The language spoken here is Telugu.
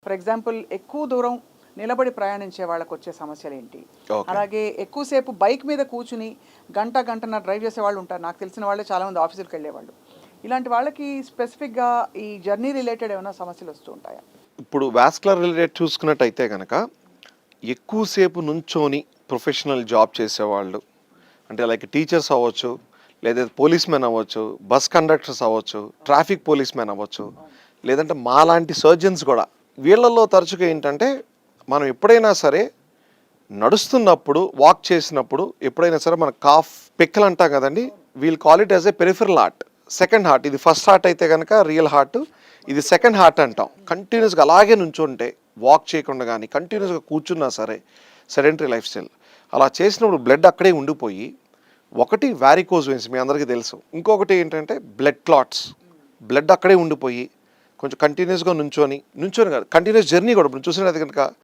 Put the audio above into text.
ఫర్ ఎగ్జాంపుల్ ఎక్కువ దూరం నిలబడి ప్రయాణించే వాళ్ళకి వచ్చే సమస్యలు ఏంటి, ఓకే. అలాగే ఎక్కువసేపు బైక్ మీద కూర్చుని గంటన్నర డ్రైవ్ చేసే వాళ్ళు ఉంటారు. నాకు తెలిసిన వాళ్ళే చాలామంది ఆఫీసులకు వెళ్ళేవాళ్ళు. ఇలాంటి వాళ్ళకి స్పెసిఫిక్గా ఈ జర్నీ రిలేటెడ్ ఏమైనా సమస్యలు వస్తూ ఉంటాయా? ఇప్పుడు వాస్కులర్ రిలేటెడ్ చూసుకున్నట్టయితే కనుక ఎక్కువసేపు నుంచొని ప్రొఫెషనల్ జాబ్ చేసేవాళ్ళు, అంటే లైక్ టీచర్స్ అవ్వచ్చు, లేదా పోలీస్ మెన్ అవ్వచ్చు, బస్ కండక్టర్స్ అవ్వచ్చు, ట్రాఫిక్ పోలీస్ మెన్ అవ్వచ్చు, లేదంటే మాలాంటి సర్జన్స్ కూడా, వీళ్ళల్లో తరచుగా ఏంటంటే మనం ఎప్పుడైనా సరే నడుస్తున్నప్పుడు, వాక్ చేసినప్పుడు ఎప్పుడైనా సరే మన కాఫ్ పిక్కలు అంటాం కదండి, we'll call it as a peripheral heart, second heart. ఇది ఫస్ట్ హార్ట్ అయితే కనుక రియల్ హార్ట్, ఇది సెకండ్ హార్ట్ అంటాం. కంటిన్యూస్గా అలాగే నుంచుంటే, వాక్ చేయకుండా కానీ కంటిన్యూస్గా కూర్చున్నా సరే, సెడెంటరీ లైఫ్ స్టైల్ అలా చేసినప్పుడు బ్లడ్ అక్కడే ఉండిపోయి, ఒకటి వారికోజ్ వెయిన్స్ మీ అందరికీ తెలుసు, ఇంకొకటి ఏంటంటే బ్లడ్ క్లాట్స్, బ్లడ్ అక్కడే ఉండిపోయి కొంచెం కంటిన్యూస్గా నుంచొని కాదు, కంటిన్యూస్ జర్నీ కూడా ఇప్పుడు చూసినది కనుక